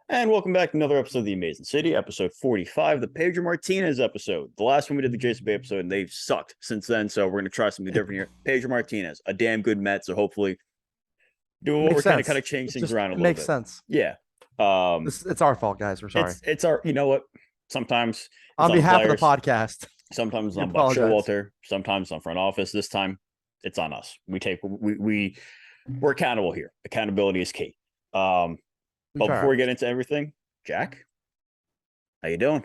And welcome back to another episode of The Amazing City, episode 45, the Pedro Martinez episode. The last one we did the Jason Bay episode, and they've sucked since then, so we're going to try something different here. Pedro Martinez, a damn good Met, so hopefully doing what Makes we're sense. kind of change things around a It little makes bit. sense. Yeah. Um, It's our fault, guys. We're sorry. it's our, you know what? Sometimes it's On on the behalf of the players, podcast, sometimes it's we on Buck apologize. Showalter, sometimes it's on front office. This time it's on us. We're accountable here. Accountability is key. We But try before our we get best. into everything, Jack, how you doing?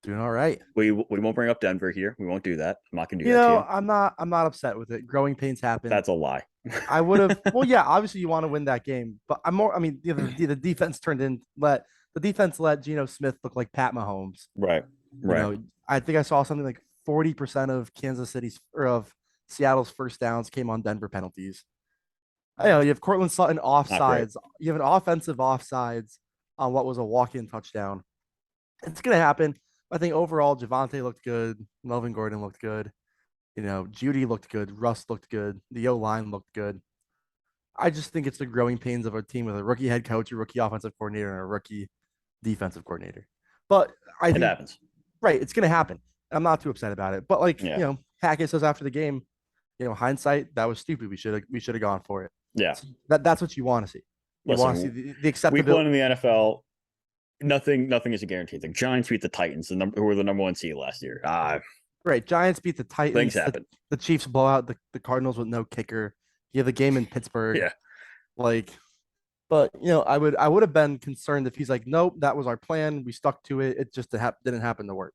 Doing all right. We won't bring up Denver here. We won't do that. I'm not gonna do that to you. I'm not upset with it. Growing pains happen. That's a lie. I would have. Well, yeah. Obviously, you want to win that game, but I'm more. I mean, the defense let Geno Smith look like Pat Mahomes. Right. You Right. know, I think I saw something like 40% of Kansas City's or of Seattle's first downs came on Denver penalties. You have Cortland Sutton Not great. offsides. You have an offensive offsides on what was a walk-in touchdown. It's gonna happen. I think overall, Javante looked good. Melvin Gordon looked good. Judy looked good. Russ looked good. The O line looked good. I just think it's the growing pains of a team with a rookie head coach, a rookie offensive coordinator, and a rookie defensive coordinator. But I It think happens. right, it's gonna happen. I'm not too upset about it. But Yeah. Hackett says after the game, hindsight, that was stupid. We should have gone for it. Yeah. So that's what you want to see. You want to see Listen, the week one acceptability. in the NFL, nothing is a guarantee. The Giants beat the Titans, who were the number one seed last year. Right. Giants beat the Things Titans. The, happen. the Chiefs blow out the Cardinals with no kicker. You have the game in Pittsburgh. Yeah. Like, but I would have been concerned if he's like, nope, that was our plan. We stuck to it. It just didn't happen to work.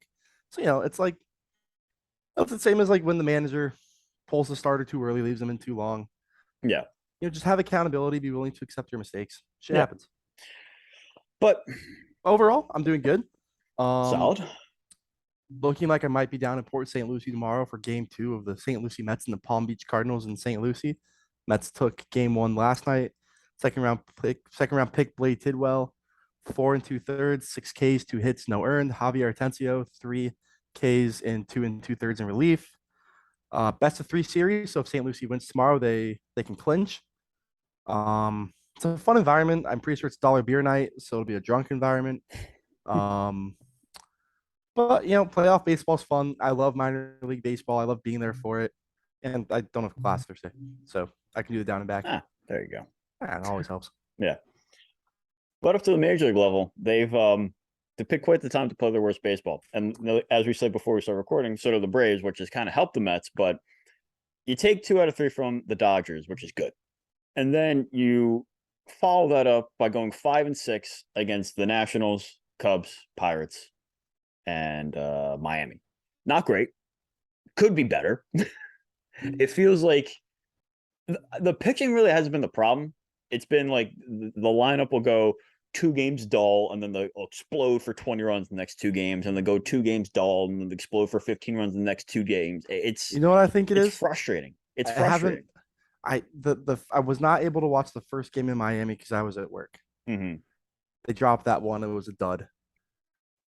So it's the same as like when the manager pulls the starter too early, leaves them in too long. Yeah. Just have accountability, be willing to accept your mistakes. Shit Yeah. happens. But Overall, I'm doing good. solid. Looking like I might be down in Port St. Lucie tomorrow for game 2 of the St. Lucie Mets and the Palm Beach Cardinals in St. Lucie. Mets took game 1 last night. Second round pick Blade Tidwell, 4 2/3, 6 Ks, 2 hits, no earned. Javier Atencio, 3 Ks and 2 2/3 in relief. Best of 3 series. So if St. Lucie wins tomorrow, they can clinch. It's a fun environment. I'm pretty sure it's dollar beer night, so it'll be a drunk environment. Um, but playoff baseball's fun. I love minor league baseball. I love being there for it. And I don't have class Thursday, so I can do the down and back. There you go. It always helps. Yeah. But up to the major league level, they've picked quite the time to play their worst baseball. And as we said before we start recording, so do the Braves, which has kind of helped the Mets. But you take 2 out of 3 from the Dodgers, which is good. And then you follow that up by going 5-6 against the Nationals, Cubs, Pirates, and Miami. Not great. Could be better. It feels like the pitching really hasn't been the problem. It's been like the lineup will go 2 games dull, and then they'll explode for 20 runs the next 2 games, and they go 2 games dull, and then they explode for 15 runs the next 2 games. It's what I think it's frustrating. It's frustrating. I was not able to watch the first game in Miami because I was at work. Mm-hmm. They dropped that one. It was a dud.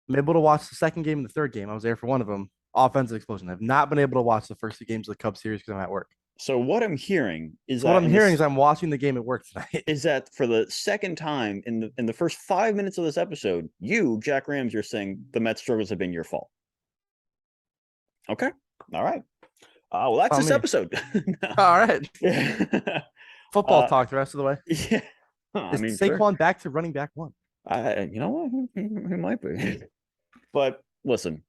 I'm able to watch the second game and the third game. I was there for one of them. Offensive explosion. I've not been able to watch the first 2 games of the Cubs series because I'm at work. So what I'm hearing is I'm watching the game at work tonight. Is that for the second time in the first 5 minutes of this episode, you, Jack Rams, you're saying the Mets struggles have been your fault. Okay. All right. Well, that's this episode. No. All right. Yeah. Football talk the rest of the way. Yeah. Is Saquon back to running back 1? You know what? He might be. But listen.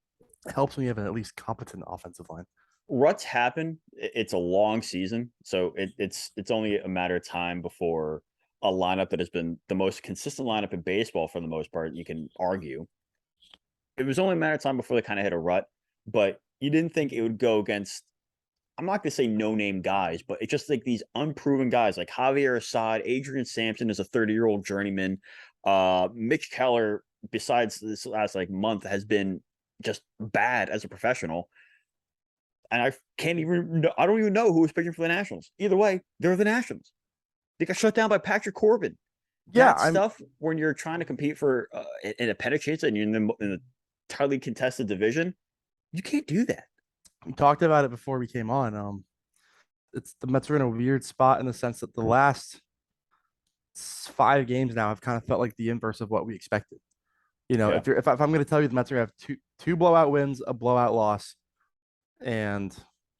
It helps when you have an at least competent offensive line. Ruts happen. It's a long season, so it's only a matter of time before a lineup that has been the most consistent lineup in baseball for the most part, you can argue. It was only a matter of time before they kind of hit a rut, but you didn't think it would go against, I'm not going to say no-name guys, but it's just like these unproven guys like Javier Assad, Adrian Sampson is a 30-year-old journeyman. Mitch Keller, besides this last month, has been just bad as a professional. And I don't even know who was pitching for the Nationals. Either way, they're the Nationals. They got shut down by Patrick Corbin. Yeah, stuff when you're trying to compete for in a pennant chase and you're in the tightly contested division, you can't do that. We talked about it before we came on. It's the Mets are in a weird spot in the sense that the last 5 games now have kind of felt like the inverse of what we expected. You know, Yeah. if I'm going to tell you the Mets are going to have two blowout wins, a blowout loss, and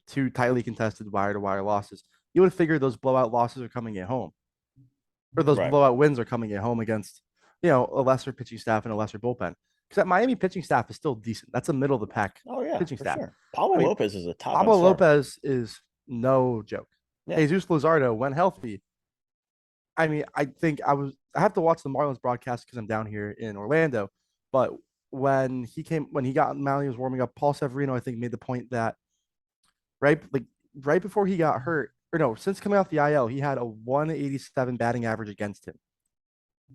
2 tightly contested wire to wire losses, you would figure those blowout losses are coming at home, or those Right. blowout wins are coming at home against, a lesser pitching staff and a lesser bullpen. Because that Miami pitching staff is still decent. That's a middle of the pack Oh yeah, pitching for staff. sure. Pablo I mean, Lopez is a top end Pablo starter. Lopez is no joke. Yeah. Jesus Luzardo, when healthy, I mean, I have to watch the Marlins broadcast because I'm down here in Orlando. But when he got Maui was warming up, Paul Severino, I think, made the point that right before he got hurt, or no, since coming off the IL, he had a 187 batting average against him,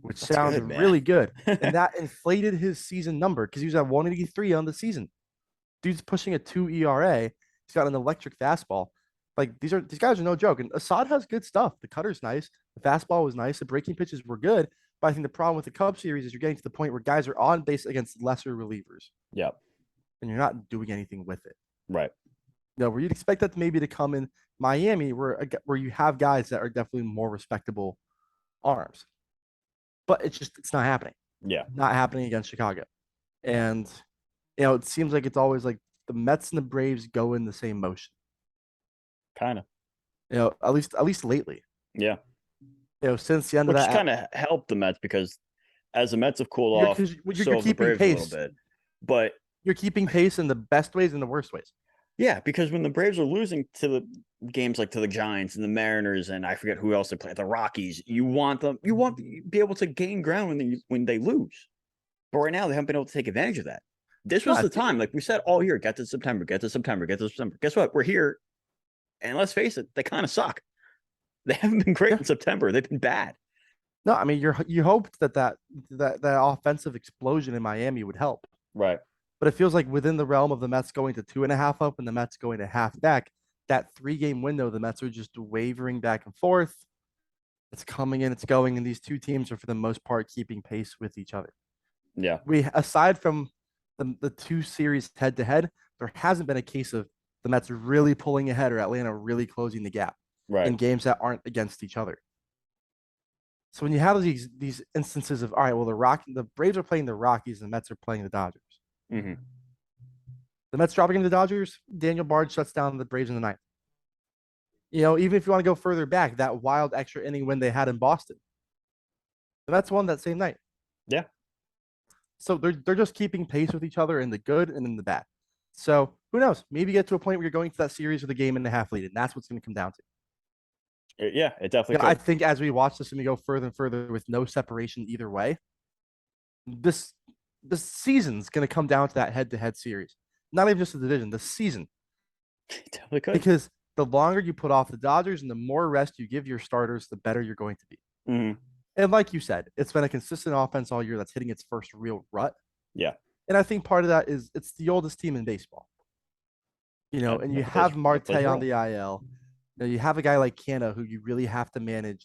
which That's sounded good, man. really good. And that inflated his season number because he was at 183 on the season. Dude's pushing a 2 ERA. He's got an electric fastball. Like these guys are no joke. And Assad has good stuff. The cutter's nice. The fastball was nice. The breaking pitches were good. But I think the problem with the Cubs series is you're getting to the point where guys are on base against lesser relievers, Yep. and you're not doing anything with it. Right. Where you'd expect that maybe to come in Miami, where you have guys that are definitely more respectable arms. But it's not happening. Yeah. Not happening against Chicago. And it seems like it's always like the Mets and the Braves go in the same motion. Kind of. At least lately. Yeah. Since the end Which of that, kind of helped the Mets because as the Mets have cooled off, so have the keeping Braves a little pace. bit. But You're keeping pace in the best ways and the worst ways. yeah, because when the Braves are losing to the games like to the Giants and the Mariners and I forget who else they play, the Rockies, you want to be able to gain ground when they lose. But right now they haven't been able to take advantage of that. This was the time, like we said all year, get to September, get to September, get to September. Guess what? We're here. And let's face it, they kind of suck. They haven't been great in September. They've been bad. No, I mean you hoped that offensive explosion in Miami would help. Right. But it feels like within the realm of the Mets going to 2.5 up and the Mets going to half back, that 3-game window, the Mets are just wavering back and forth. It's coming in, it's going, and these two teams are for the most part keeping pace with each other. Yeah. Aside from the 2 series head to head, there hasn't been a case of the Mets really pulling ahead or Atlanta really closing the gap in games that aren't against each other. So when you have these instances of all right, well the Braves are playing the Rockies and the Mets are playing the Dodgers. Mm-hmm. The Mets dropping into the Dodgers, Daniel Bard shuts down the Braves in the ninth. Even if you want to go further back, that wild extra inning win they had in Boston, the Mets won that same night. Yeah. So they're just keeping pace with each other in the good and in the bad. So who knows? Maybe get to a point where you're going to that series with a game and a half lead, and that's what's going to come down to. Yeah, it definitely could. I think as we watch this and we go further and further with no separation either way, this season's going to come down to that head-to-head series. Not even just the division, the season. It definitely could. Because the longer you put off the Dodgers and the more rest you give your starters, the better you're going to be. Mm-hmm. And like you said, it's been a consistent offense all year that's hitting its first real rut. Yeah. And I think part of that is it's the oldest team in baseball. And you have Marte on the IL. You have a guy like Canna who you really have to manage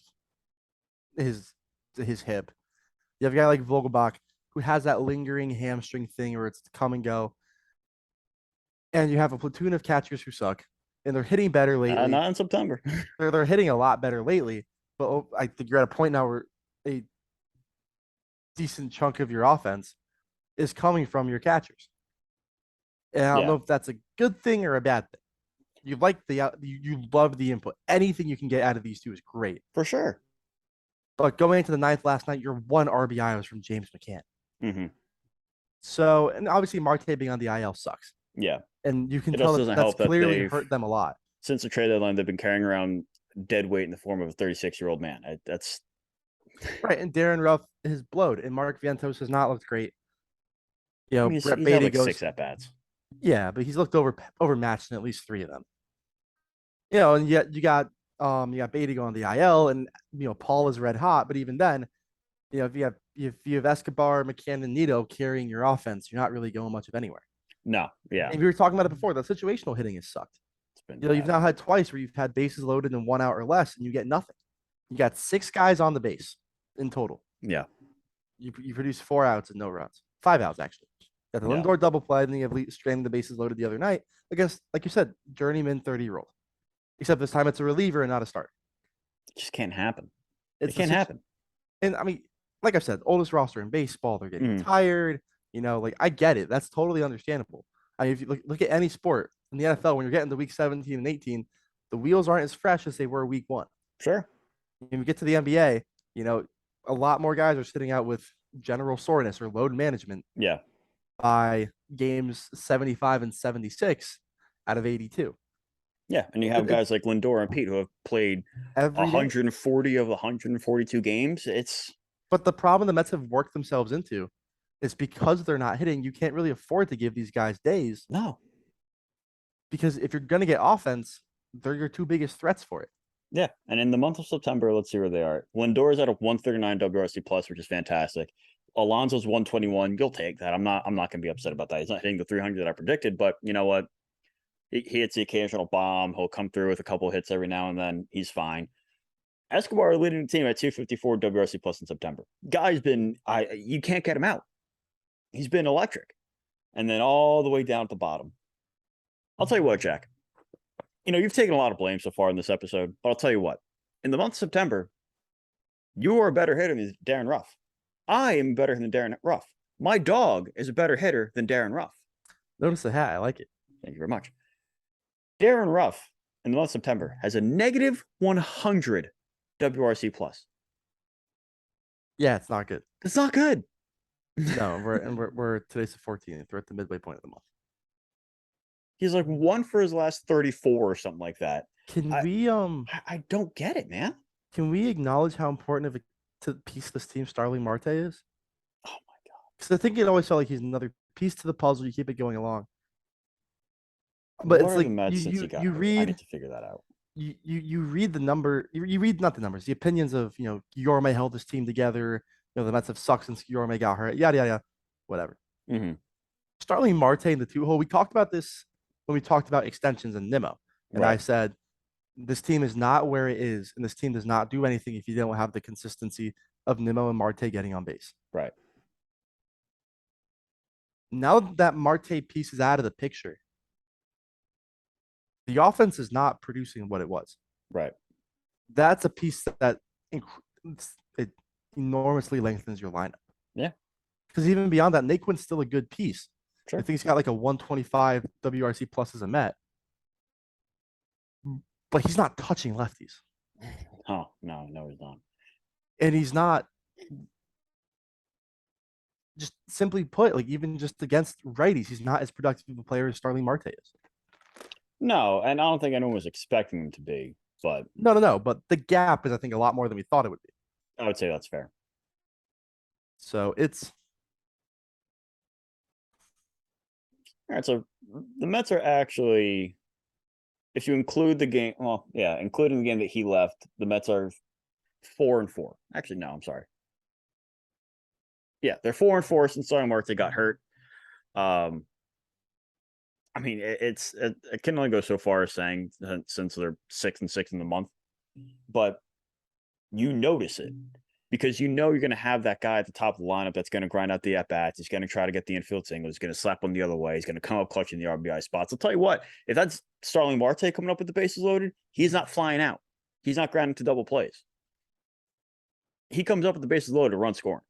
his hip. You have a guy like Vogelbach who has that lingering hamstring thing where it's come and go. And you have a platoon of catchers who suck, and they're hitting better lately. Not in September. they're hitting a lot better lately, but I think you're at a point now where a decent chunk of your offense is coming from your catchers. And I don't know if that's a good thing or a bad thing. You like you love the input. Anything you can get out of these two is great. For sure. But going into the ninth last night, your 1 RBI was from James McCann. Mm-hmm. So, and obviously Marte being on the IL sucks. Yeah. And you can tell that's clearly hurt them a lot. Since the trade deadline, they've been carrying around dead weight in the form of a 36-year-old man. That's right. And Darren Ruff is blowed, and Mark Vientos has not looked great. Brett Beatty goes 6 at bats. Yeah, but he's looked overmatched in at least 3 of them. And yet you got Beatty going on the IL, and Paul is red hot. But even then, if you have Escobar, McCann, and Nito carrying your offense, you're not really going much of anywhere. No, yeah. And we were talking about it before. The situational hitting has sucked. You've now had twice where you've had bases loaded in 1 out or less, and you get nothing. You got 6 guys on the base in total. Yeah. You produce 4 outs and no runs. 5 outs, actually. You got the Lindor double play, and then you have stranding the bases loaded the other night against, like you said, journeyman 30-year-old. Except this time it's a reliever and not a starter. It just can't happen. It can't happen. And I mean, like I said, oldest roster in baseball, they're getting Mhm. tired. Like I get it. That's totally understandable. I mean, if you look at any sport in the NFL, when you're getting to week 17 and 18, the wheels aren't as fresh as they were week one. Sure. When you get to the NBA, you know, a lot more guys are sitting out with general soreness or load management Yeah. by games 75 and 76 out of 82. Yeah. And you have It's guys like Lindor and Pete who have played every day. 140 of the 142 games. It's But the problem the Mets have worked themselves into is because they're not hitting, you can't really afford to give these guys days no. because if you're going to get offense, they're your two biggest threats for it. Yeah. And in the month of September, let's see where they are. Lindor is at a 139 WRC plus, which is fantastic. Alonso's 121. You'll take that. I'm not gonna be upset about that. He's not hitting the 300 that I predicted, but you know what? He hits the occasional bomb. He'll come through with a couple of hits every now and then. He's fine. Escobar leading the team at 254 WRC plus in September. Guy's been you can't get him out. He's been electric. And then all the way down at the bottom. I'll tell you what, Jack. You've taken a lot of blame so far in this episode, but I'll tell you what. In the month of September, you are a better hitter than Darren Ruff. I am better than Darren Ruff. My dog is a better hitter than Darren Ruff. Notice the hat. I like it. Thank you very much. Darren Ruff in the month of September has a negative 100 WRC plus. Yeah, it's not good. That's not good. No, we're today's the 14th. We're at the midway point of the month. He's like one for his last 34 or something like that. Can I, we I don't get it, man. can we acknowledge how important of a piece of this team Starling Marte is? Oh my god. Because I think it always felt like he's another piece to the puzzle. You keep it going along. But What it's are the like Mets since he got you hurt? I need read to figure that out. you read the number you read not the numbers, the opinions of Yorme held this team together. The Mets have sucked since Yorme got hurt. Yada yada yada. Whatever. Mm-hmm. Starling Marte in the two hole. We talked about this when we talked about extensions and Nimmo. And I Right. said this team is not where it is, and this team does not do anything if you don't have the consistency of Nimmo and Marte getting on base. Right. Now that Marte piece is out of the picture, the offense is not producing what it was. Right. That's a piece that it enormously lengthens your lineup. Yeah. Because even beyond that, Naquin's still a good piece. Sure. I think he's got like a 125 WRC plus as a Met, but he's not touching lefties. Oh, no, he's not. And he's not, just simply put, like even just against righties, he's not as productive of a player as Starling Marte is. No, and I don't think anyone was expecting him to be, but No. But the gap is, I think, a lot more than we thought it would be. I would say that's fair. So it's All right, so the Mets are actually, if you include the game, well, yeah, including the game that he left, the Mets are 4-4. Actually, no, I'm sorry. Yeah, they're 4-4 since Starling Marte got hurt. I mean, it can only go so far as saying since they're 6-6 in the month, but you notice it because you're going to have that guy at the top of the lineup that's going to grind out the at bats. He's going to try to get the infield single. He's going to slap them the other way. He's going to come up clutching the RBI spots. I'll tell you what, if that's Starling Marte coming up with the bases loaded, he's not flying out. He's not grinding to double plays. He comes up with the bases loaded to run scoring.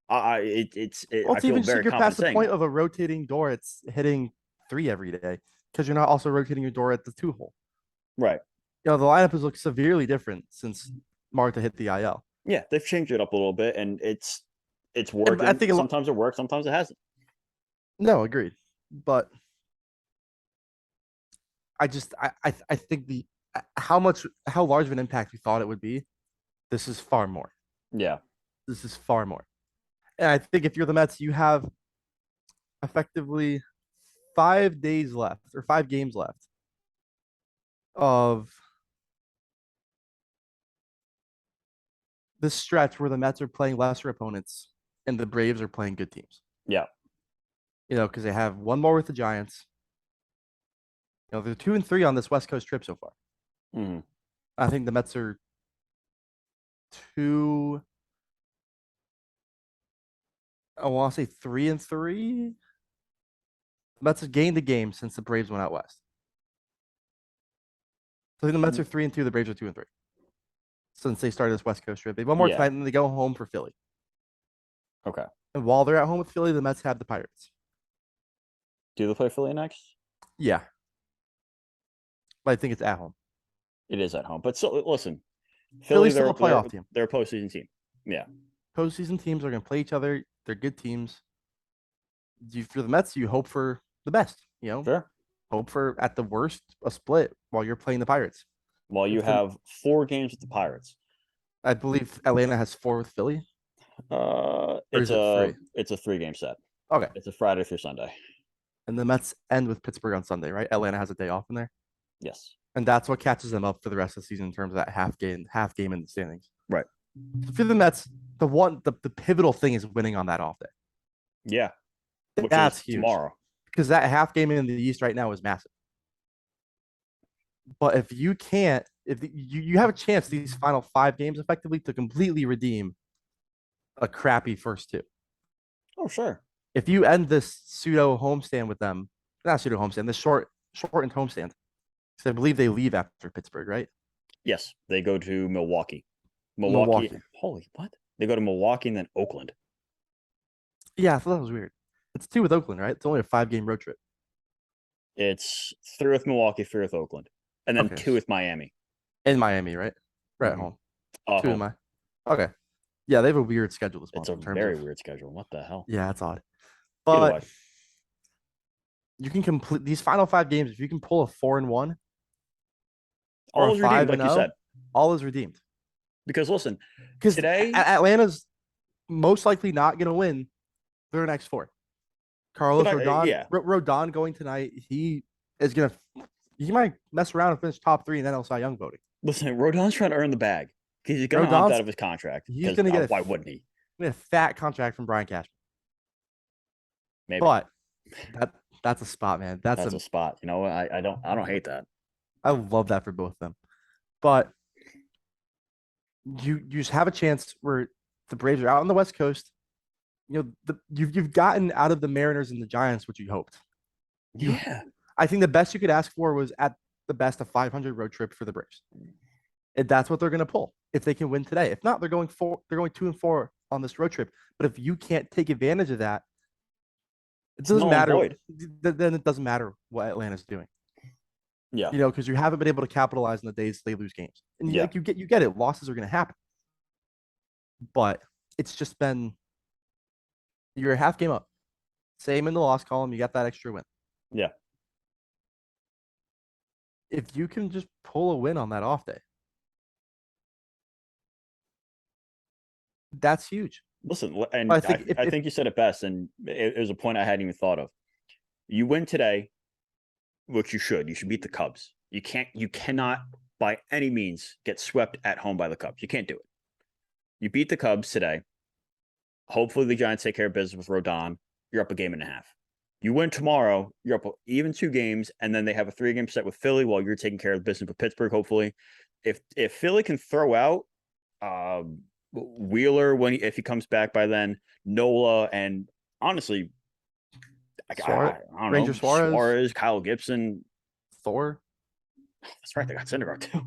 I feel even very you're confident past the saying point that. of a rotating door. It's hitting 3 every day because you're not also rotating your door at the 2 hole. Right. The lineup has looked severely different since Marta hit the IL. Yeah, they've changed it up a little bit, and it's And working. I think Sometimes it works, sometimes it hasn't. no, agreed. But I think how large of an impact we thought it would be, this is far more. Yeah. This is far more. And I think if you're the Mets, you have effectively 5 days left or 5 games left of this stretch where the Mets are playing lesser opponents and the Braves are playing good teams. Yeah. Because they have one more with the Giants. They're 2-3 on this West Coast trip so far. Mm-hmm. I think the Mets are 2. I want to say 3-3. The Mets have gained a game since the Braves went out west. So I think the Mets are 3-2. The Braves are 2-3. since they started this West Coast trip. They have one more Yeah. tonight, and then they go home for Philly. Okay. And while they're at home with Philly, the Mets have the Pirates. Do they play Philly next? Yeah, but I think it's at home. It is at home, but so listen, Philly, Philly's still a playoff team. they're a postseason team. Yeah. Postseason teams are going to play each other. They're good teams. For the Mets, you hope for the best. Sure. Hope for at the worst a split while you're playing the Pirates. While you have 4 games with the Pirates. I believe Atlanta has 4 with Philly. It's is it 3? It's a 3-game set. Okay. It's a Friday through Sunday. And the Mets end with Pittsburgh on Sunday, right? Atlanta has a day off in there. Yes. And that's what catches them up for the rest of the season in terms of that half game in the standings. Right. For the Mets, the pivotal thing is winning on that off day. Yeah. Which That's is huge. Tomorrow. Because that half game in the East right now is massive. But if you can't, you have a chance these final 5 games effectively to completely redeem a crappy first 2. Oh, sure. If you end this pseudo homestand with them, not pseudo homestand, this shortened homestand, because I believe they leave after Pittsburgh, right? Yes, they go to Milwaukee. Milwaukee. Holy what? They go to Milwaukee and then Oakland. Yeah, I thought that was weird. It's 2 with Oakland, right? It's only a 5-game road trip. It's 3 with Milwaukee, 3 with Oakland, and then Okay. 2 with Miami. In Miami, right? Right at home. 2 in Miami. Okay. Yeah, they have a weird schedule this month. It's a very weird schedule. What the hell? Yeah, it's odd. But you can complete these final 5 games if you can pull a 4-1 or all a is redeemed, like you 5-0, said. all is redeemed. Because listen, Because today Atlanta's most likely not going to win their next 4. Carlos Rodon, Rodon going tonight. He might mess around and finish top 3 in NL Cy Young voting. Listen, Rodon's trying to earn the bag. He's going to opt out of his contract. He's going to get why wouldn't he? A fat contract from Brian Cashman. Maybe. But that's a spot, man. That's a spot. You know, I don't hate that. I love that for both of them. But you just have a chance where the Braves are out on the West Coast. You've gotten out of the Mariners and the Giants what you hoped. Yeah. I think the best you could ask for was at the best a 500 road trip for the Braves. And that's what they're going to pull if they can win today. If not, they're going 2-4 on this road trip. But if you can't take advantage of that, it doesn't matter. Then it doesn't matter what Atlanta's doing. Yeah. Because you haven't been able to capitalize on the days they lose games. And you get it. Losses are going to happen. But it's just been you're a half game up. Same in the loss column. You got that extra win. Yeah. If you can just pull a win on that off day, that's huge. Listen, and I think you said it best, and it was a point I hadn't even thought of. You win today, which you should. You should beat the Cubs. You cannot by any means get swept at home by the Cubs. You can't do it. You beat the Cubs today. Hopefully the Giants take care of business with Rodon. You're up a game and a half. You win tomorrow, you're up even 2 games, and then they have a 3-game set with Philly while you're taking care of business with Pittsburgh, hopefully. If Philly can throw out Wheeler if he comes back by then, Nola, and honestly, I don't Ranger know, Suarez, Kyle Gibson, Thor. That's right, they got Syndergaard too.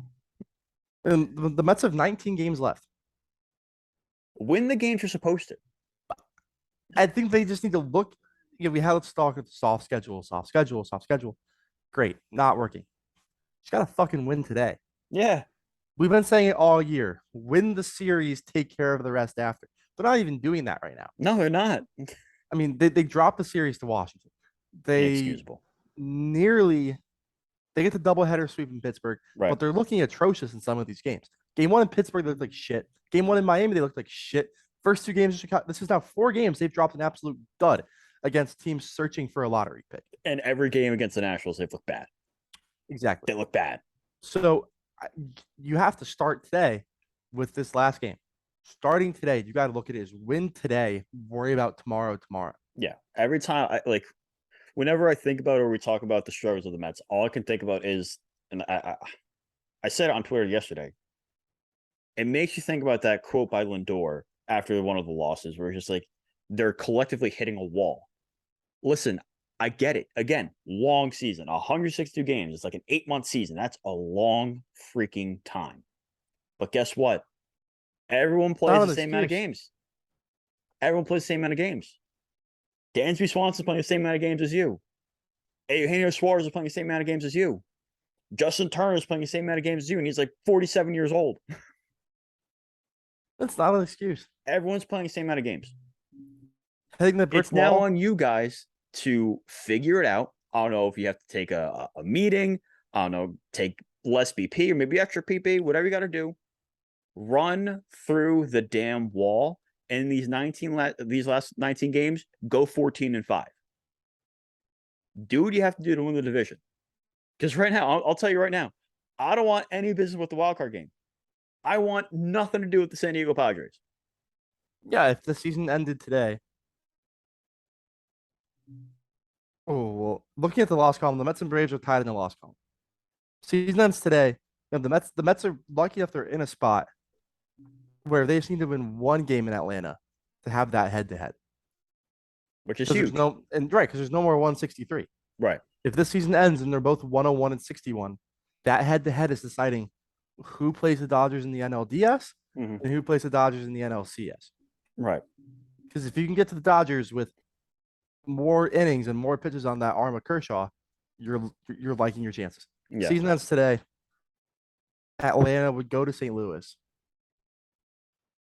And the Mets have 19 games left. Win the games you're supposed to. I think they just need to look. We had let's talk soft schedule. Great, not working. Just gotta fucking win today. Yeah. We've been saying it all year. Win the series, take care of the rest after. They're not even doing that right now. No, they're not. I mean, they dropped the series to Washington. Inexcusable. They get the doubleheader sweep in Pittsburgh, right. But they're looking atrocious in some of these games. Game 1 in Pittsburgh, they looked like shit. Game 1 in Miami, they looked like shit. First 2 games in Chicago, this is now 4 games. They've dropped an absolute dud against teams searching for a lottery pick. And every game against the Nationals, they've looked bad. Exactly. They look bad. So you have to start today with this last game. Starting today, you got to look at it as win today, worry about tomorrow. Yeah. Every time, whenever I think about or we talk about the struggles of the Mets, all I can think about is, and I said it on Twitter yesterday, it makes you think about that quote by Lindor after one of the losses where it's just like, they're collectively hitting a wall. Listen, I get it. Again, long season, 162 games. It's like an 8-month season. That's a long freaking time. But guess what? Everyone plays Not the an same amount of excuse. games. Everyone plays the same amount of games. Dansby Swanson's playing the same amount of games as you. Eugenio Suarez is playing the same amount of games as you. Justin Turner is playing the same amount of games as you, and he's like 47 years old. That's not an excuse. Everyone's playing the same amount of games. Hitting the brick It's now wall. on you guys to figure it out. I don't know if you have to take a meeting. I don't know, take less BP or maybe extra PP, whatever you got to do. Run through the damn wall. And these last 19 games, go 14-5. Do what you have to do to win the division. Because right now, I'll tell you right now, I don't want any business with the wild card game. I want nothing to do with the San Diego Padres. Yeah, if the season ended today. Oh, well, looking at the loss column, the Mets and Braves are tied in the loss column. Season ends today. The Mets are lucky enough they're in a spot where they just need to win one game in Atlanta to have that head to head. Which is Because huge. because there's no more 163. Right. If this season ends and they're both 101 and 61, that head to head is deciding who plays the Dodgers in the NLDS and who plays the Dodgers in the NLCS. Right. Because if you can get to the Dodgers with more innings and more pitches on that arm of Kershaw, you're liking your chances. Yeah. Season ends today. Atlanta would go to St. Louis.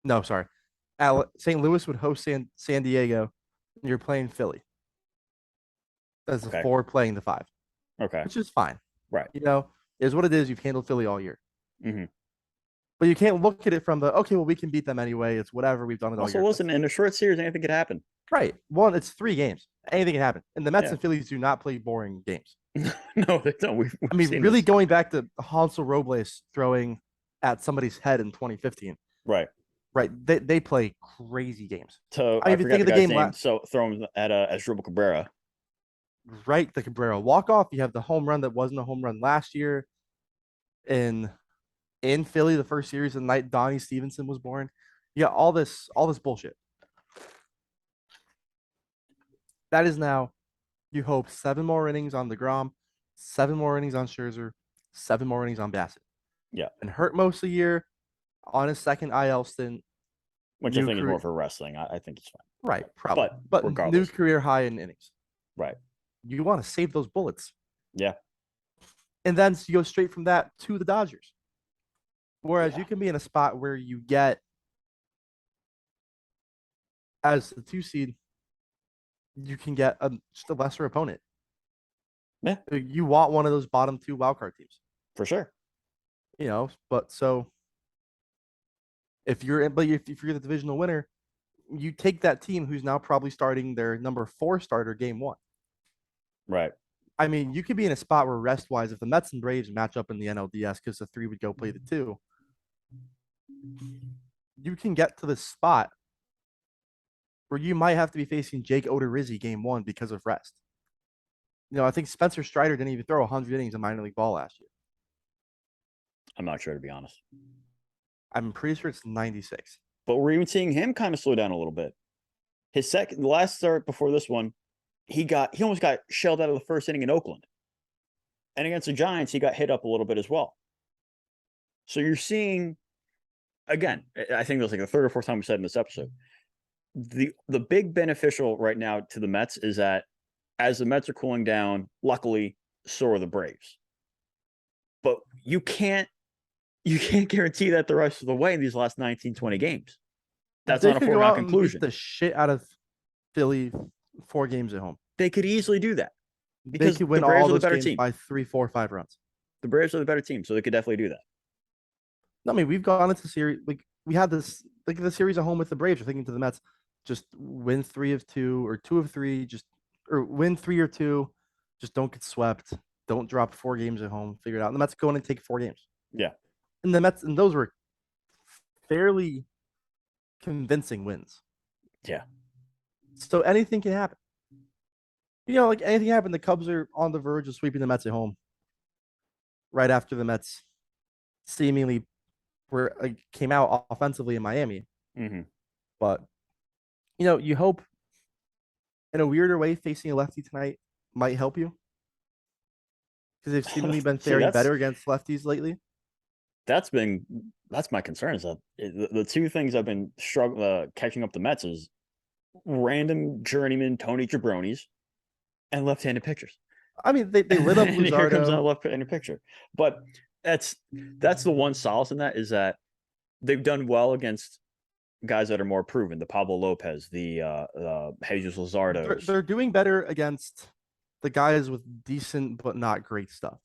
No, sorry. St. Louis would host San Diego. And you're playing Philly. That's the 4 playing the 5. Okay. Which is fine. Right. Is what it is. You've handled Philly all year. Mm-hmm. But you can't look at it from okay, well, we can beat them anyway. It's whatever. We've done it all year. Also, listen, in a short series, anything could happen. Right. One, it's 3 games. Anything can happen. And the Mets Yeah. and Phillies do not play boring games. No, they don't. We've really going back to Hansel Robles throwing at somebody's head in 2015. Right. Right. They play crazy games. So I I even forgot think of the the guy's game name. So throw him at Asdrubal Cabrera. Right. The Cabrera walk off. You have the home run that wasn't a home run last year in Philly, the first series the night Donnie Stevenson was born. You got all this bullshit. That is now, you hope, 7 more innings on DeGrom, 7 more innings on Scherzer, 7 more innings on Bassett. Yeah. And hurt most of the year on his second IL stint. Which I think is more for wrestling. I think it's fine. Right, probably. But regardless. New career high in innings. Right. You want to save those bullets. Yeah. And then you go straight from that to the Dodgers. Whereas you can be in a spot where you get, as the 2 seed, you can get just a lesser opponent. Yeah. You want one of those bottom 2 wildcard teams. For sure. But so if you're the divisional winner, you take that team who's now probably starting their number 4 starter game 1. Right. I mean, you could be in a spot where rest-wise, if the Mets and Braves match up in the NLDS because the 3 would go play the 2, you can get to the spot where you might have to be facing Jake Odorizzi game 1 because of rest. I think Spencer Strider didn't even throw 100 innings in minor league ball last year. I'm not sure, to be honest. I'm pretty sure it's 96. But we're even seeing him kind of slow down a little bit. The last start before this one, he almost got shelled out of the first inning in Oakland. And against the Giants, he got hit up a little bit as well. So you're seeing, again, I think it was like the 3rd or 4th time we said in this episode, the big beneficial right now to the Mets is that as the Mets are cooling down, luckily, so are the Braves. But you can't guarantee that the rest of the way in these last 19, 20 games. That's not a foregone conclusion. Beat the shit out of Philly 4 games at home. They could easily do that because they could win the Braves all are the those better games team by 3, 4, 5 runs. The Braves are the better team, so they could definitely do that. I mean, we've gone into series we had this the series at home with the Braves. We're thinking to the Mets, just win 3 of 2 or 2 of 3, or win 3 or 2, just don't get swept. Don't drop 4 games at home. Figure it out. And the Mets go in and take 4 games. Yeah. And the Mets, and those were fairly convincing wins. Yeah. So anything can happen. Like anything happened. The Cubs are on the verge of sweeping the Mets at home right after the Mets seemingly came out offensively in Miami. Mm-hmm. But, you hope in a weirder way facing a lefty tonight might help you. Because they've seemingly been faring better against lefties lately. that's my concern is that the two things I've been struggling catching up the Mets is random journeyman Tony Jabronis and left-handed pitchers. I mean, they lit up And here comes Luzardo. another left-handed pitcher. But that's the one solace in that is that they've done well against guys that are more proven. The Pablo Lopez, the Jesus Luzardos, They're doing better against the guys with decent but not great stuff.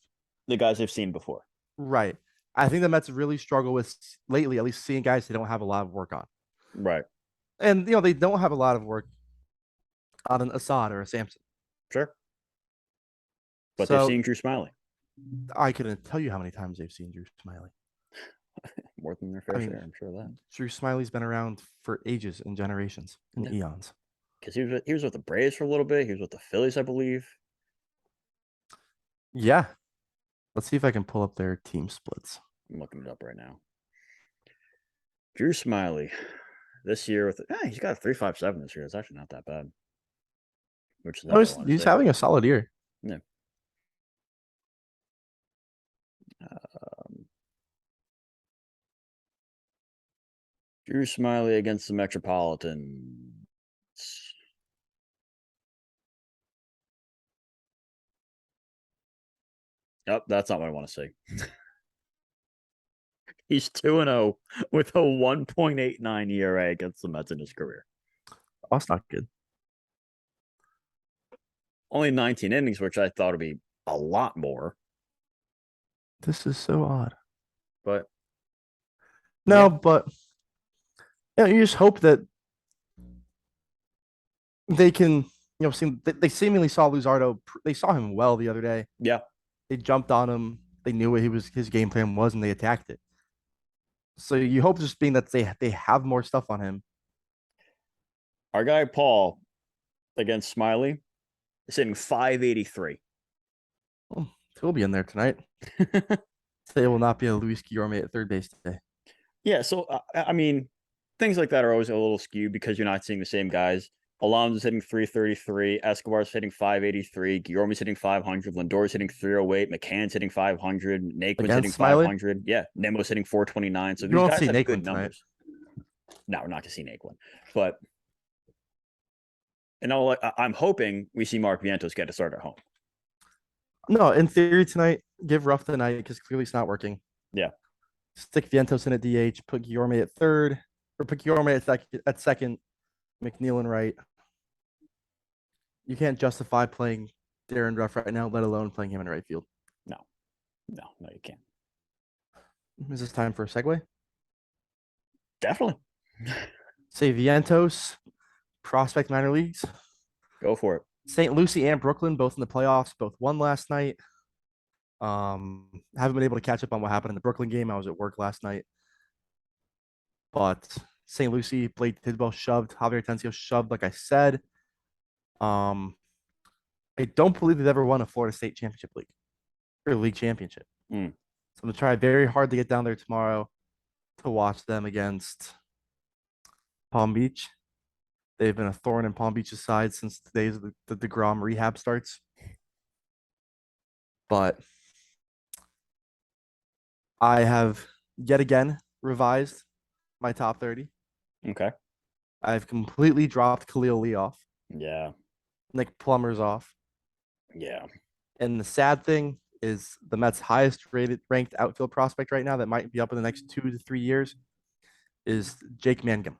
the guys they've seen before. Right. I think the Mets really struggle with lately, at least seeing guys they don't have a lot of work on. Right. And they don't have a lot of work on an Assad or a Samson. Sure. But they've So seen Drew Smiley I couldn't tell you how many times they've seen Drew Smiley. more than their fair share. I'm sure of that. Drew Smiley's been around for ages and generations and Yeah. eons. Because he was with the Braves for a little bit. He was with the Phillies, I believe. Yeah. Let's see if I can pull up their team splits. I'm looking it up right now. Drew Smiley this year with he's got a 3.57 this year. It's actually not that bad. Which is he's having a solid year. Yeah. Drew Smiley against the Metropolitans. Yep, that's not what I want to see. He's 2-0 with a 1.89 ERA against the Mets in his career. Oh, that's not good. Only 19 innings, which I thought would be a lot more. This is so odd. But no, but you just hope that they can, they seemingly saw Luzardo. They saw him well the other day. Yeah. They jumped on him. They knew what his game plan was, and they attacked it. So you hope just being that they have more stuff on him. Our guy Paul against Smiley is hitting 583. Well, he'll be in there tonight. They will not be a Luis Guillorme at third base today. Yeah, so I mean, things like that are always a little skewed because you're not seeing the same guys. Alonso's hitting 333, Escobar's hitting 583, Guillorme's hitting 500, Lindor's hitting 308, McCann's hitting 500, Naquin's hitting Smiley? 500. Yeah, Nemo's hitting 429. So you these don't guys see have Naquin good tonight. numbers. No, we're not going to see Naquin. But I'm hoping we see Mark Vientos get a start at home. No, in theory tonight, give Ruff the night because clearly it's not working. Yeah. Stick Vientos in at DH, put Guillorme at third, or put Guillorme at second, McNeil in right. You can't justify playing Darren Ruff right now, let alone playing him in right field. No, you can't. Is this time for a segue? Definitely. Say Vientos, prospect minor leagues. Go for it. St. Lucie and Brooklyn, both in the playoffs, both won last night. Haven't been able to catch up on what happened in the Brooklyn game. I was at work last night. But St. Lucie, Blade Tidwell shoved, Javier Atencio shoved, like I said. I don't believe they've ever won a Florida State championship league or league championship. So I'm going to try very hard to get down there tomorrow to watch them against Palm Beach. They've been a thorn in Palm Beach's side since the days of the DeGrom rehab starts. But I have yet again revised my top 30. Okay. I've completely dropped Khalil Lee off. Yeah. Nick Plummer's off. Yeah. And the sad thing is the Mets' highest ranked outfield prospect right now that might be up in the next 2 to 3 years is Jake Mangum.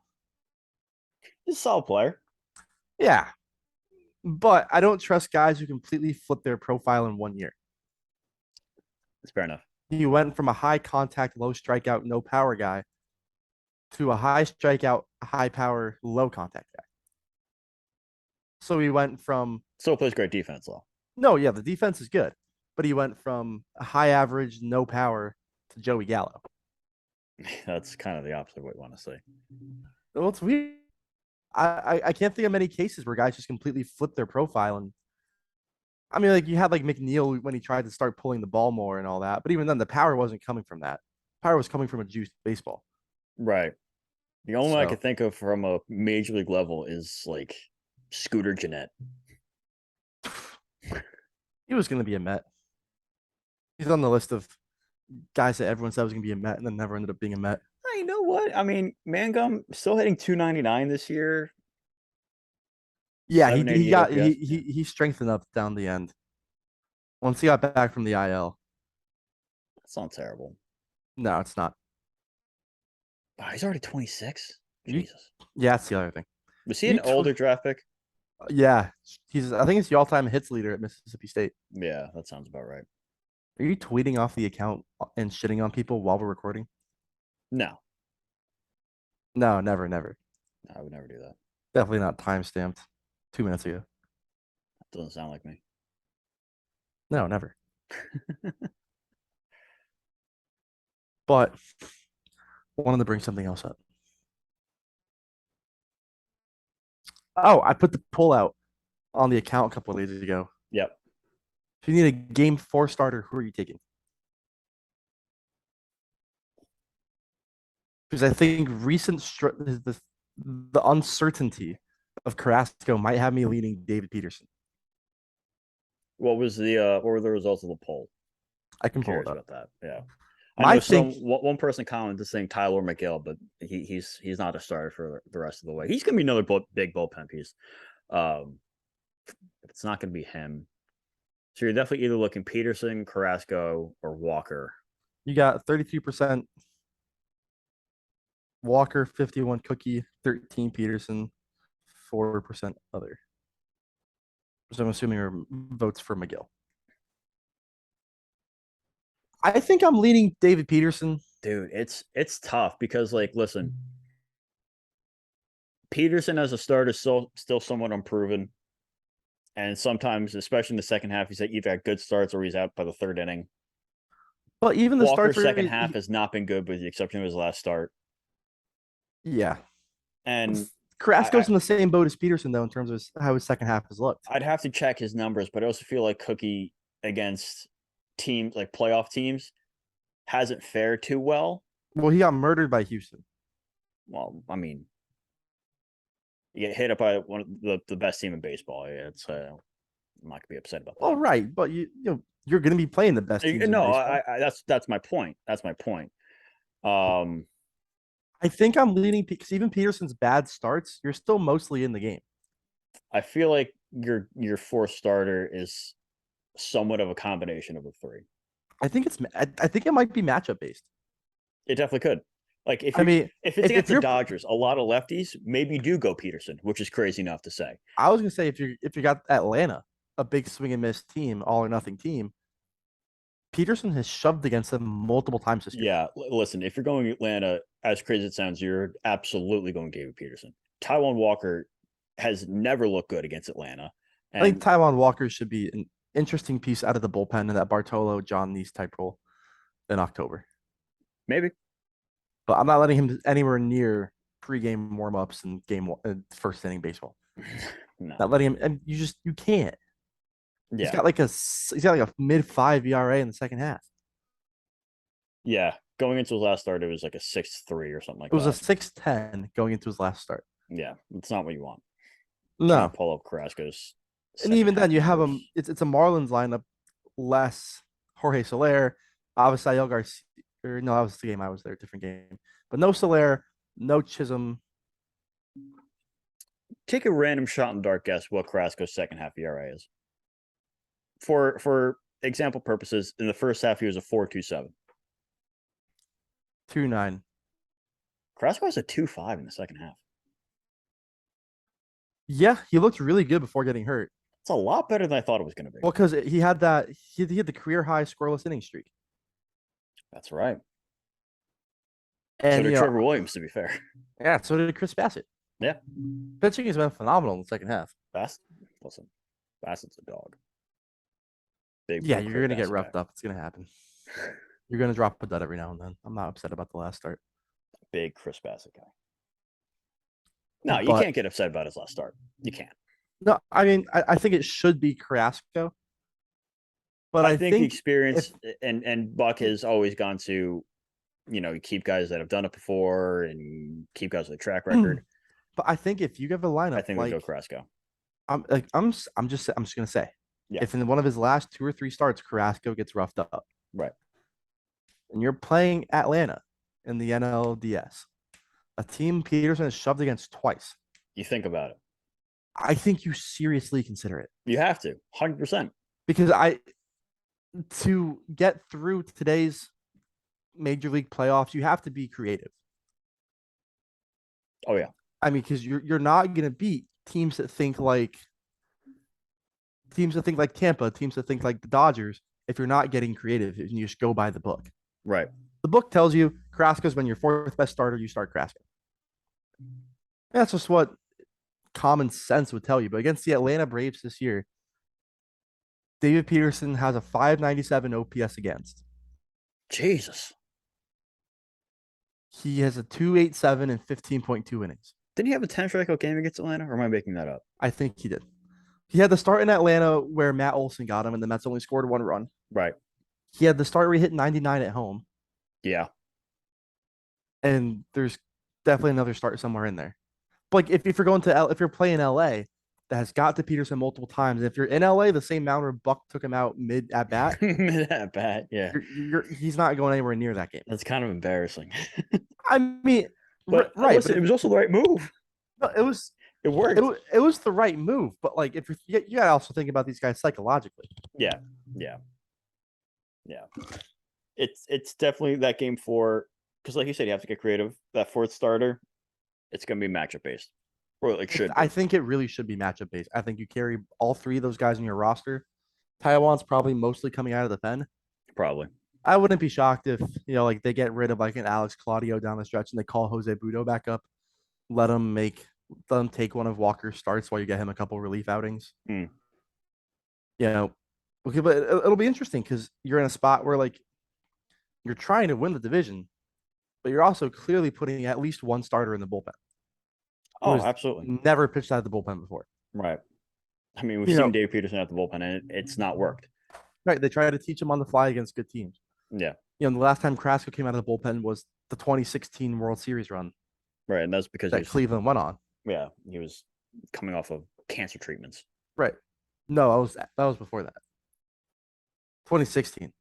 He's a solid player. Yeah. But I don't trust guys who completely flip their profile in 1 year. That's fair enough. He went from a high contact, low strikeout, no power guy to a high strikeout, high power, low contact guy. So he went from still plays great defense, though. No, yeah, the defense is good, but he went from a high average, no power to Joey Gallo. That's kind of the opposite of what you want to say. Well, it's weird. I can't think of many cases where guys just completely flip their profile. And I mean, like you had like McNeil when he tried to start pulling the ball more and all that, but even then the power wasn't coming from that. Power was coming from a juiced baseball. Right. The only one I could think of from a major league level is like Scooter Gennett. He was going to be a Met. He's on the list of guys that everyone said was gonna be a Met and then never ended up being a Met. You know what? I mean, Mangum still hitting 299 this year, Yeah, he 788 got OPS. he strengthened up down the end once he got back from the IL. That's not terrible. No, it's not. Wow, he's already 26. You, Jesus. yeah, that's the other thing. Was he You an tw- older draft pick? yeah, he's I think it's the all-time hits leader at Mississippi State. Yeah, that sounds about right. Are you tweeting off the account and shitting on people while we're recording? No, No, never, never. I would never do that. Definitely not time stamped. 2 minutes ago. That doesn't sound like me. No, never. But wanted to bring something else up. Oh, I put the poll out on the account a couple of days ago. Yep. If you need a game 4 starter, who are you taking? Because I think the uncertainty of Carrasco might have me leaning David Peterson. What were the results of the poll? I can I'm pull curious it up. about that. Yeah. I think one person commented saying Tyler McGill, but he's not a starter for the rest of the way. He's gonna be another big bullpen piece. It's not gonna be him. So you're definitely either looking Peterson, Carrasco, or Walker. you got 33% Walker, 51 Cookie, 13 Peterson, 4% other. So I'm assuming your votes for McGill. I think I'm leaning David Peterson. Dude, it's tough because listen, Peterson as a starter is still somewhat unproven. And sometimes, especially in the second half, he's either had good starts or he's out by the third inning. But even the Walker's starts second half has not been good with the exception of his last start. Yeah. And Carrasco's in the same boat as Peterson, though, in terms of how his second half has looked. I'd have to check his numbers, but I also feel like Cookie against teams like playoff teams hasn't fared too well. Well, he got murdered by Houston. Well, I mean, you get hit up by one of the best team in baseball. Yeah, it's I'm not gonna be upset about that. Well, right, but you're going to be playing the best teams. No, in that's my point. That's my point. I think I'm leaning because even Peterson's bad starts, you're still mostly in the game. I feel like your fourth starter is somewhat of a combination of the three. I think it might be matchup based. It definitely could. Like if it's against the Dodgers, a lot of lefties maybe do go Peterson, which is crazy enough to say. I was gonna say if you got Atlanta, a big swing and miss team, all or nothing team, Peterson has shoved against them multiple times this year. Yeah, listen, if you're going Atlanta, as crazy as it sounds, you're absolutely going David Peterson. Taijuan Walker has never looked good against Atlanta. I think Taijuan Walker should be an interesting piece out of the bullpen in that Bartolo, John Neese type role in October. Maybe. But I'm not letting him anywhere near pregame warmups and first inning baseball. No. Not letting him, and you can't. Yeah. He's got like a mid-5 ERA in the second half. Yeah, going into his last start, it was like a 6.3 or something like that. It was a 6.10 going into his last start. Yeah, it's not what you want. No, pull up Carrasco's. And even then, you have him. It's a Marlins lineup, less Jorge Soler, Avisail Garcia. Or no, that was the game I was there, different game. But no Soler, no Chisholm. Take a random shot in the dark guess what Carrasco's second half ERA is. For example purposes, in the first half he was a 4.27. 2.9. Carrasco has a 2.5 in the second half. Yeah, he looked really good before getting hurt. It's a lot better than I thought it was going to be. Well, because he had the career high scoreless inning streak. That's right. And so did Trevor Williams, to be fair. Yeah, so did Chris Bassett. Yeah. Pitching has been phenomenal in the second half. Bassett's a dog. Big yeah, you're going to get roughed up. It's going to happen. You're going to drop a dud every now and then. I'm not upset about the last start. Big Chris Bassett guy. No, you can't get upset about his last start. You can't. No, I mean, I think it should be Carrasco. But I think experience and Buck has always gone to, you keep guys that have done it before and keep guys with a track record. But I think if you have a lineup, I think we go Carrasco. I'm just gonna say, if in one of his last 2 or 3 starts, Carrasco gets roughed up, right? and you're playing Atlanta in the NLDS, a team Peterson has shoved against twice. You think about it. I think you seriously consider it You have to, 100%. because to get through today's major league playoffs, you have to be creative. Oh yeah. I mean, because you're not gonna beat teams that think like Tampa, teams that think like the Dodgers, if you're not getting creative and you just go by the book. Right. The book tells you Carrasco's when your fourth best starter, you start Carrasco. That's just what common sense would tell you. But against the Atlanta Braves this year, David Peterson has a 597 OPS against. Jesus. He has a 287 and 15.2 innings. Didn't he have a 10 strikeout game against Atlanta, or am I making that up? I think he did. He had the start in Atlanta where Matt Olson got him, and the Mets only scored 1 run. Right. He had the start where he hit 99 at home. Yeah. And there's definitely another start somewhere in there. But like if you're going to if you're playing LA, that has got to Peterson multiple times. If you're in LA, the same mound where Buck took him out mid at bat, Mid at bat, yeah. He's not going anywhere near that game. That's kind of embarrassing. I mean, but right, listen, it was also the right move. No, it worked. It was the right move, but like if you gotta also think about these guys psychologically. Yeah. It's definitely that game 4 because, like you said, you have to get creative. That fourth starter, it's gonna be matchup based, or it should. I think it really should be matchup based. I think you carry all 3 of those guys in your roster. Taiwan's probably mostly coming out of the pen. Probably. I wouldn't be shocked if like they get rid of like an Alex Claudio down the stretch and they call Jose Budo back up, let him take one of Walker's starts while you get him a couple relief outings. Mm. Okay, but it'll be interesting because you're in a spot where like you're trying to win the division, but you're also clearly putting at least one starter in the bullpen. Oh, absolutely. Never pitched out of the bullpen before. Right. I mean, we've seen Dave Peterson at the bullpen, and it's not worked. Right. They try to teach him on the fly against good teams. Yeah. The last time Carrasco came out of the bullpen was the 2016 World Series run. Right, and that's because Cleveland went on. Yeah, he was coming off of cancer treatments. Right. No, that was before that. 2016.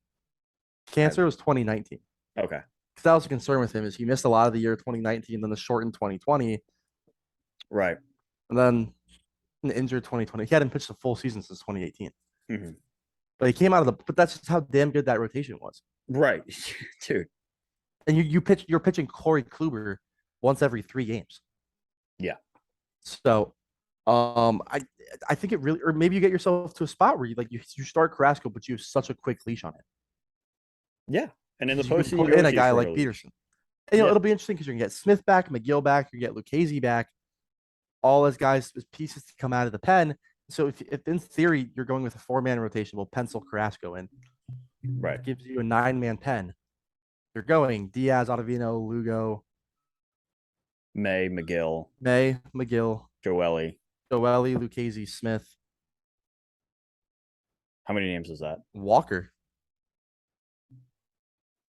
Cancer was 2019. Okay. Because that was a concern with him is he missed a lot of the year 2019, then the shortened 2020. Right. And then an injured 2020. He hadn't pitched a full season since 2018. Mm-hmm. But he came out of but that's just how damn good that rotation was. Right. Dude. And you're pitching Corey Kluber once every 3 games. Yeah. So I think it really, or maybe you get yourself to a spot where you start Carrasco, but you have such a quick leash on it. Yeah. And in the postseason, you put in a guy like Peterson. And, it'll be interesting because you're gonna get Smith back, McGill back, you get Lucchesi back, all those guys as pieces to come out of the pen. So if in theory you're going with a 4-man rotation, we'll pencil Carrasco in. Right. It gives you a 9-man pen. You're going Diaz, Ottavino, Lugo, McGill, Joely, Lucchesi, Smith. How many names is that? Walker.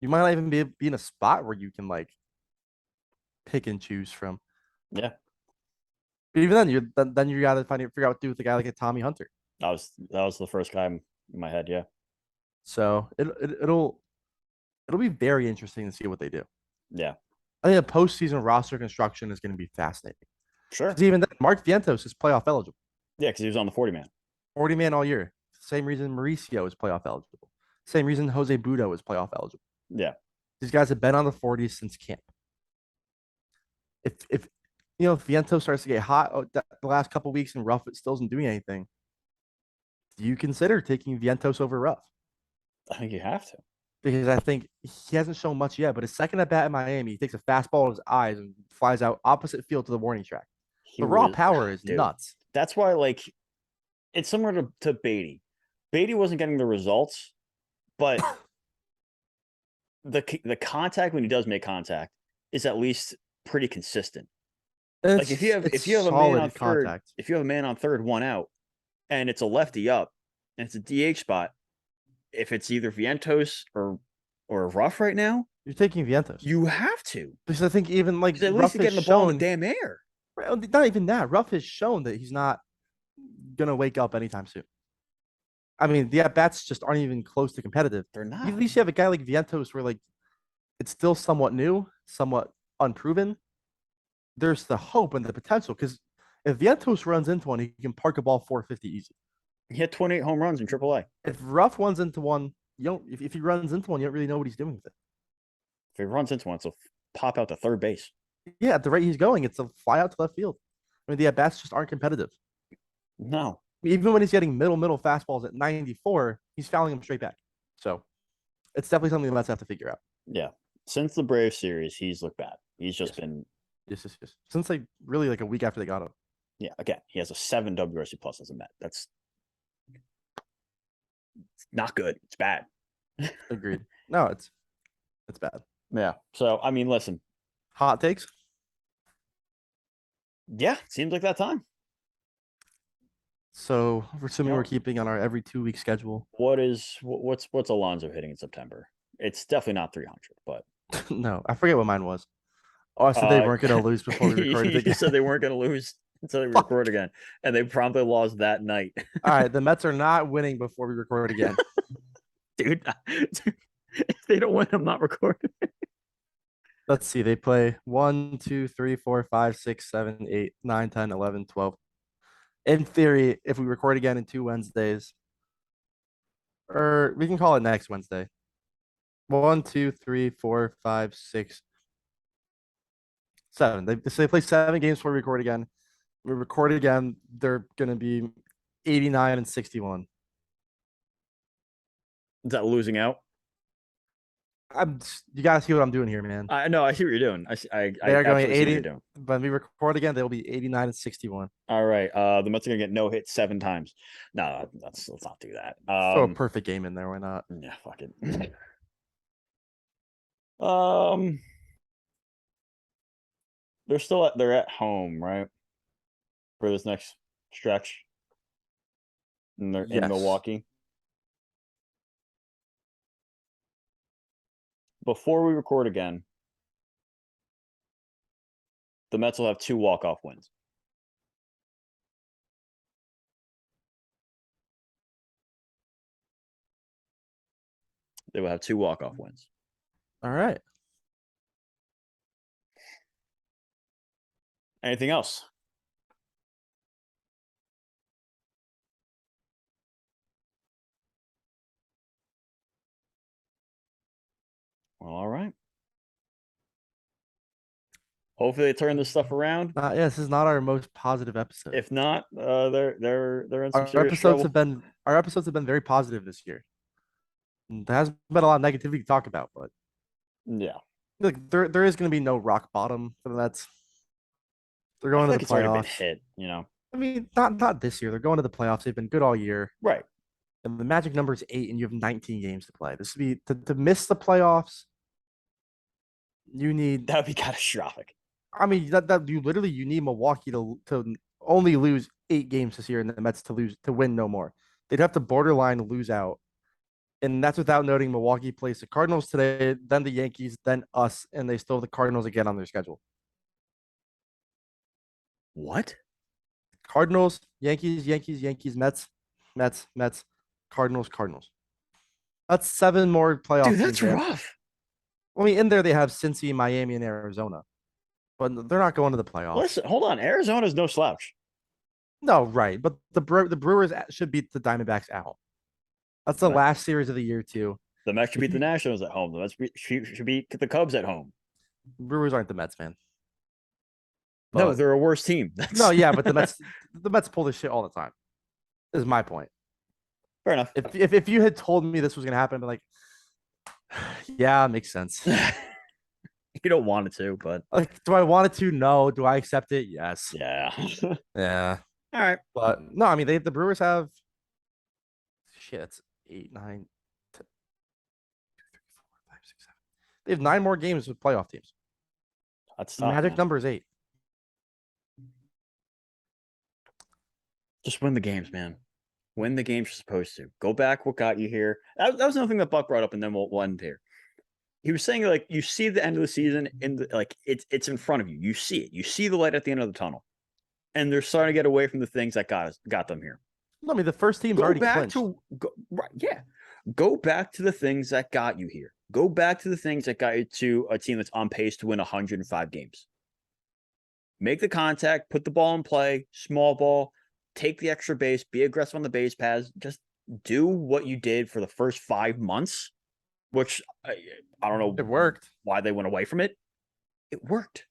You might not even be in a spot where you can like pick and choose from. Yeah. But even then you got to figure out what to do with a guy like a Tommy Hunter. That was the first guy in my head. Yeah. So it'll be very interesting to see what they do. Yeah. I think the postseason roster construction is going to be fascinating. Sure. Because even then, Mark Vientos is playoff eligible. Yeah, because he was on the 40-man. 40-man all year. Same reason Mauricio is playoff eligible. Same reason Jose Budo is playoff eligible. Yeah. These guys have been on the 40s since camp. If Vientos starts to get hot the last couple weeks and Ruff still isn't doing anything, do you consider taking Vientos over Ruff? I think you have to. Because I think he hasn't shown much yet, but his second at bat in Miami, he takes a fastball in his eyes and flies out opposite field to the warning track. The raw power is nuts. That's why, like, it's similar to Beatty. Beatty wasn't getting the results, but the contact when he does make contact is at least pretty consistent. Like if you have a man on third, if you have a man on third, 1 out, and it's a lefty up, and it's a DH spot, if it's either Vientos or Ruff right now, you're taking Vientos. You have to, because I think even like at least getting the ball in the damn air. Not even that. Ruff has shown that he's not gonna wake up anytime soon. I mean, the at bats just aren't even close to competitive. They're not. At least you have a guy like Vientos where like It's still somewhat new, somewhat unproven. There's the hope and the potential because if Vientos runs into one, he can park a ball 450 easy. He hit 28 home runs in AAA. If Ruff runs into one, you don't. If he runs into one, you don't really know what he's doing with it. If he runs into one, it's a pop out to third base. Yeah, at the rate he's going, it's a fly out to left field. I mean, the at bats just aren't competitive. No. Even when he's getting middle fastballs at 94, he's fouling them straight back. So it's definitely something the Mets have to figure out. Yeah. Since the Braves series, he's looked bad. He's just been. Yes. Since like really like a week after they got him. Yeah. Again, he has a 7 WRC plus as a Met. That's not good. It's bad. Agreed. No, it's bad. Yeah. So I mean, listen. Hot takes. Yeah, seems like that time. So we're assuming Yep. we're keeping on our every 2 week schedule. What's Alonso hitting in September? It's definitely not 300, but No, I forget what mine was. Oh, I said they weren't going to lose before we recorded you again. said they weren't going to lose until they Fuck. record again, and they promptly lost that night. All right, the Mets are not winning before we record again. Dude, if they don't win, I'm not recording. Let's see. They play 1, 2, 3, 4, 5, 6, 7, 8, 9, 10, 11, 12. In theory, if we record again in 2 Wednesdays, or we can call it next Wednesday. 1, 2, 3, 4, 5, 6, 7. They play 7 games before we record again. We record again, they're gonna be 89 and 61. Is that losing out? You gotta see what I'm doing here, man. I know. I see what you're doing. I They are going absolutely see what 80. you're doing. When we record again, they'll be 89 and 61. All right. The Mets are gonna get no hit 7 times. No, let's not do that. Throw a perfect game in there. Why not? Yeah, fuck it. They're at home, right? For this next stretch. And they're in Yes. Milwaukee. Before we record again, the Mets will have 2 walk-off wins. They will have 2 walk-off wins. All right. Anything else? Well, all right. Hopefully they turn this stuff around. Yeah, this is not our most positive episode. If not, they're in some Our serious episodes trouble. our episodes have been very positive this year. There has been a lot of negativity to talk about, but Yeah. look, there is going to be no rock bottom for the Mets. They're I going feel to like the it's already been playoffs. hit, you know. I mean, not this year. They're going to the playoffs. They've been good all year. Right. And the magic number is 8, and you have 19 games to play. This would be to miss the playoffs. You need. That would be catastrophic. I mean, that you need Milwaukee to only lose 8 games this year, and the Mets to win no more. They'd have to borderline lose out, and that's without noting Milwaukee plays the Cardinals today, then the Yankees, then us, and they still have the Cardinals again on their schedule. What? Cardinals, Yankees, Mets, Cardinals. That's 7 more playoff Dude, teams that's there. rough. I mean, in there they have Cincy, Miami, and Arizona, but they're not going to the playoffs. Listen, hold on. Arizona's no slouch. No, right, but the Brewers should beat the Diamondbacks at home. That's the last series of the year too. The Mets should beat the Nationals at home. The Mets should beat the Cubs at home. Brewers aren't the Mets, man. No, they're a worse team. No, yeah, but the Mets pull this shit all the time. Is my point. Fair enough. If you had told me this was gonna happen, I'd be like, yeah, it makes sense. You don't want it to, but like, do I want it to? No. Do I accept it? Yes. yeah. Yeah. All right. But no, I mean the Brewers have shit, it's 8, 9, 10, 2, 3, 4, 5, 6, 7. They have 9 more games with playoff teams. That's The tough, magic man. number is 8. Just win the games, man. Win the games you're supposed to. Go back what got you here. That was another thing that Buck brought up, and then we'll end here. He was saying, like, you see the end of the season it's in front of you. You see it. You see the light at the end of the tunnel. And they're starting to get away from the things that got them here. No, I mean the first team's already clinched. Go back to the things that got you here. Go back to the things that got you to a team that's on pace to win 105 games. Make the contact, put the ball in play, small ball, take the extra base, be aggressive on the base paths. Just do what you did for the first 5 months, which I don't know It worked. why they went away from it. It worked.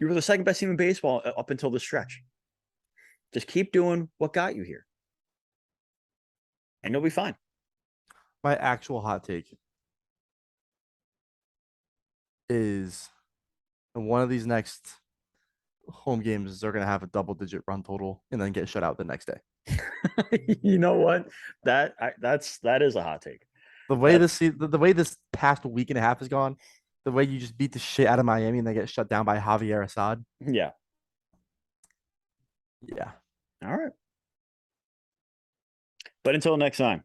You were the second best team in baseball up until this stretch. Just keep doing what got you here, and you'll be fine. My actual hot take is in one of these next home games, they're going to have a double-digit run total and then get shut out the next day. You know what? That is a hot take. The way That's, the way this past week and a half has gone, the way you just beat the shit out of Miami and they get shut down by Javier Assad. yeah. Yeah. All right. But until next time,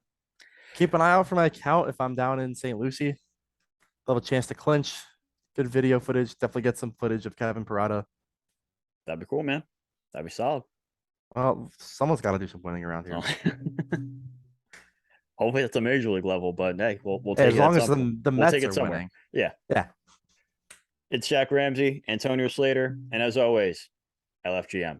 Keep an eye out for my account if I'm down in St. Lucie. They'll have a chance to clinch. Good video footage. Definitely get some footage of Kevin Parada. that'd be cool, man. That'd be solid. Well, someone's got to do some winning around here. Hopefully it's a major league level, but hey, we'll Hey, take as it. long at as some point. the We'll take Mets it are somewhere. winning. Yeah. Yeah. It's Shaq Ramsey, Antonio Slater, and as always, LFGM.